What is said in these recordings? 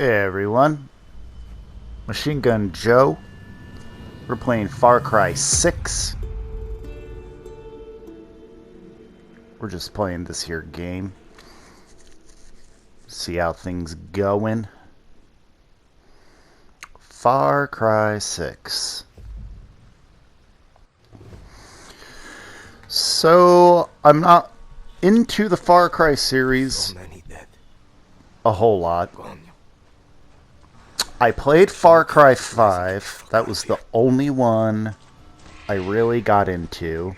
Hey everyone, Machine Gun Joe. We're playing Far Cry 6. We're just playing this here game. See how things going. Far Cry 6. So, I'm not into the Far Cry series a whole lot. I played Far Cry 5. That was the only one I really got into.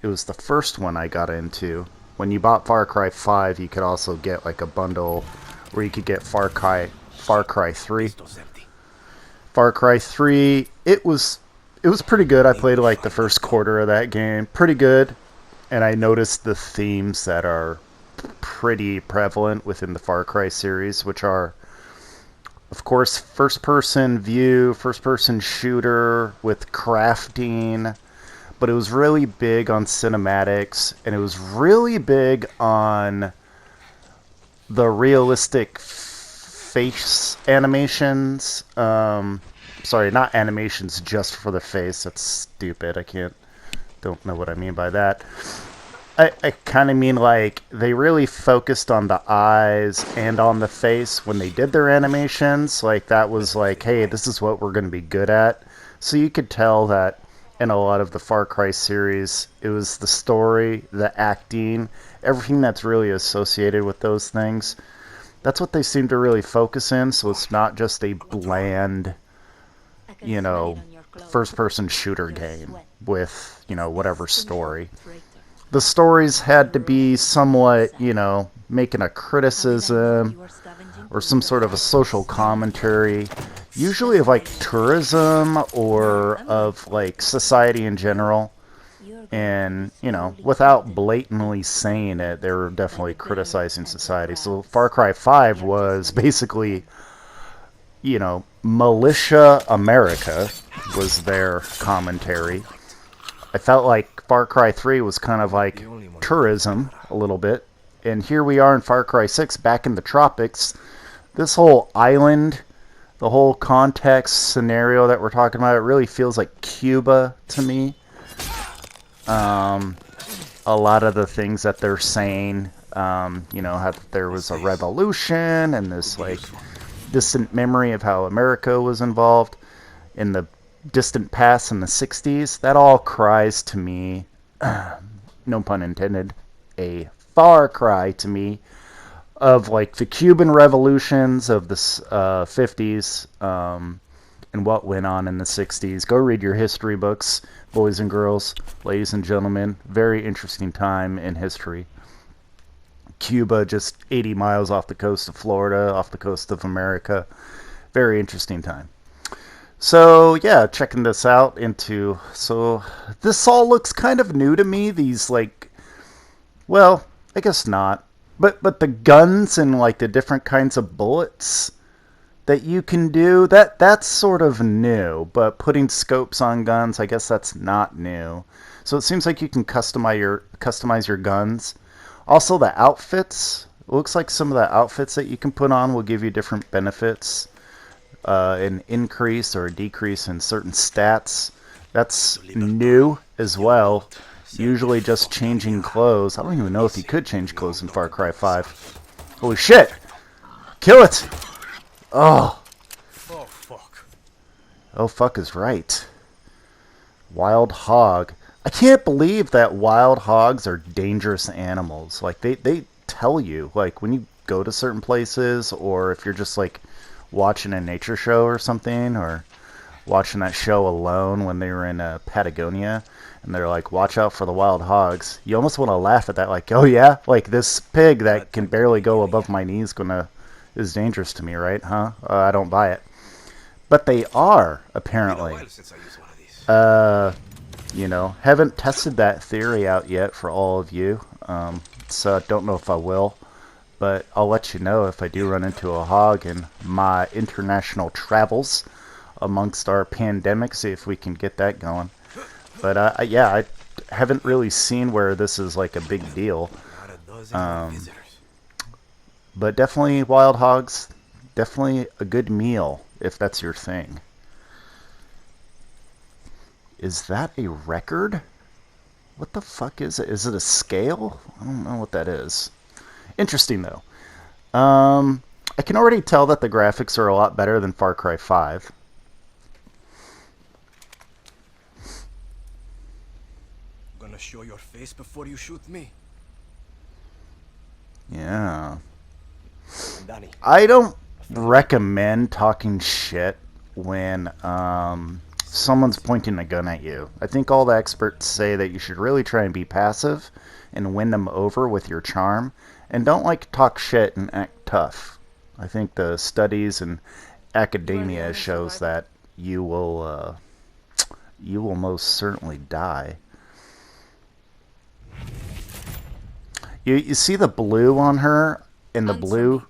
It was the first one I got into. When you bought Far Cry 5, you could also get like a bundle where you could get Far Cry 3. Far Cry 3, it was pretty good. I played like the first quarter of that game. Pretty good. And I noticed the themes that are pretty prevalent within the Far Cry series, which are, of course, first-person view, first-person shooter with crafting, but it was really big on cinematics, and it was really big on the realistic face animations. Sorry, not animations just for the face. That's stupid. Don't know what I mean by that. I kind of mean like they really focused on the eyes and on the face when they did their animations. Like that was like, hey, this is what we're going to be good at. So you could tell that in a lot of the Far Cry series, it was the story, the acting, everything that's really associated with those things. That's what they seem to really focus in. So it's not just a bland, first-person shooter game with, whatever story. The stories had to be somewhat, making a criticism or some sort of a social commentary, usually of like tourism or of like society in general. And, without blatantly saying it, they were definitely criticizing society. So Far Cry 5 was basically, Militia America was their commentary. I felt like Far Cry 3 was kind of like tourism a little bit. And here we are in Far Cry 6 back in the tropics. This whole island, the whole context scenario that we're talking about, it really feels like Cuba to me. A lot of the things that they're saying, how there was a revolution and this like distant memory of how America was involved in the distant past in the 60s, that all cries to me, no pun intended, a far cry to me of like the Cuban revolutions of the 50s and what went on in the 60s. Go read your history books, boys and girls, ladies and gentlemen. Very interesting time in history. Cuba, just 80 miles off the coast of Florida, off the coast of America. Very interesting time. So, yeah, checking this out so this all looks kind of new to me, these, like, well, I guess not, but the guns and, like, the different kinds of bullets that you can do, that's sort of new, but putting scopes on guns, I guess that's not new. So it seems like you can customize your guns. Also, the outfits, it looks like some of the outfits that you can put on will give you different benefits. An increase or a decrease in certain stats. That's new as well. Usually just changing clothes. I don't even know if you could change clothes in Far Cry 5. Holy shit! Kill it! Oh. Oh, fuck. Oh, fuck is right. Wild hog. I can't believe that wild hogs are dangerous animals. Like, they tell you, like, when you go to certain places, or if you're just, like, watching a nature show or something, or watching that show Alone when they were in Patagonia, and they're like, watch out for the wild hogs. You almost want to laugh at that, like, oh yeah? Like, this pig that can barely go above my knees is dangerous to me, right? Huh? I don't buy it. But they are, apparently. Haven't tested that theory out yet for all of you, so I don't know if I will. But I'll let you know if I do run into a hog in my international travels amongst our pandemic, see if we can get that going. But I haven't really seen where this is like a big deal. But definitely wild hogs, definitely a good meal if that's your thing. Is that a record? What the fuck is it? Is it a scale? I don't know what that is. Interesting though. I can already tell that the graphics are a lot better than Far Cry 5. Gonna show your face before you shoot me. Yeah. Danny. I don't recommend talking shit when someone's pointing a gun at you. I think all the experts say that you should really try and be passive and win them over with your charm, and don't like talk shit and act tough. I think the studies and academia shows that you will most certainly die. You see the blue on her, and the blue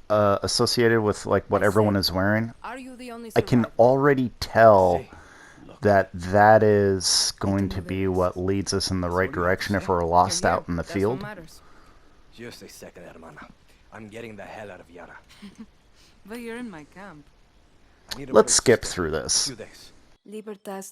associated with like what everyone is wearing. I can already tell that is going to be what leads us in the right direction if we're lost out in the field. Just a second, hermana. I'm getting the hell out of Yara. But you're in my camp. Let's skip through this. 2 days. Libertas.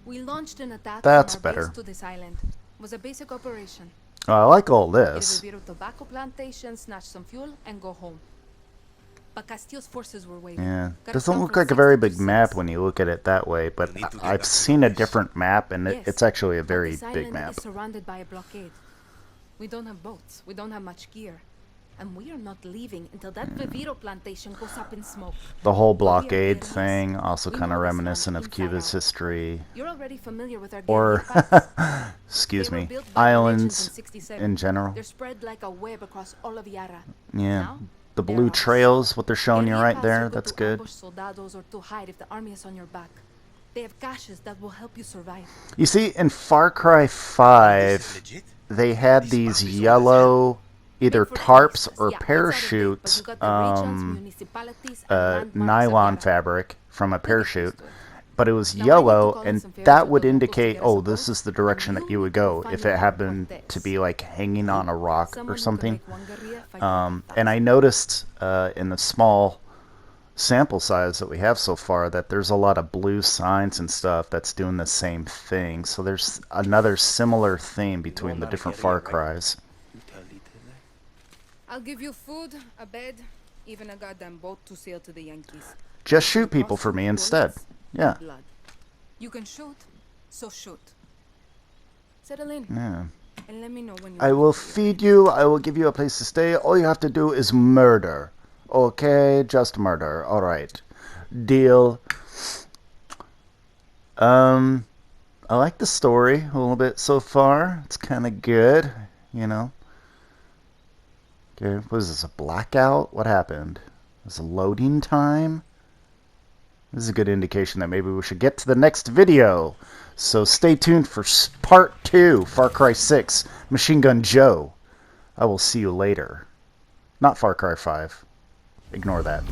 We launched an attack That's from our better. base to this island. It was a basic operation. Oh, I like all this. Get a tobacco plantation, snatch some fuel, and go home. But Castillo's forces were waiting. Yeah, Gotta doesn't come look from like a very 60 to big map 6. when you look at it that way, but We need to get I've back to seen a base. different map, and Yes, it's actually a but very this big island map. is surrounded by a blockade. We don't have boats. We don't have much gear. And we are not leaving until that Viviro plantation goes up in smoke. The whole But we are blockade guerrillas. thing, also We kind of know this land reminiscent of inside Cuba's out. history, You're already familiar with our or, guerrilla paths. excuse They were me, built by the legends islands in 67. in general. They're spread like a web across all of Yara. Yeah, Now, the they're blue ours. trails, what they're showing you Guerrilla right paths there, are good that's to good. ambush soldados or to hide if the army is on your back. They have caches that will help you survive. You see, in Far Cry 5, Legit? they had These these puppies yellow either Made for tarps tourists. or Yeah, it's out of date, but parachute you got the regions, municipalities, and landmarks of nylon Yara. fabric from a Look at parachute, this, dude. but it was Now, I need to yellow, call in and some favors that with would the locals to indicate, get us oh, a this boat, is the direction and that you you would will go find if me it out happened Cortez. to be like hanging on a rock Someone or who can something. make one guerrilla fight like a And I noticed in the small sample size that we have so far that there's a lot of blue signs and stuff that's doing the same thing. So there's another similar theme between the different Far Cries. You tell Lita that? I'll give you food, a bed, even a goddamn boat to sail to the Yankees. Just shoot It'll people cost for you me bullets instead. and Yeah. blood. You can shoot, so shoot. Settle in Yeah. and let me know when you I want will to leave. feed you. I will give you a place to stay. All you have to do is murder. Okay, just murder. All right. Deal. I like the story a little bit so far. It's kind of good, you know. Okay, was this a blackout? What happened? Was a loading time? This is a good indication that maybe we should get to the next video. So stay tuned for part 2, Far Cry 6, Machine Gun Joe. I will see you later. Not Far Cry 5. Ignore that.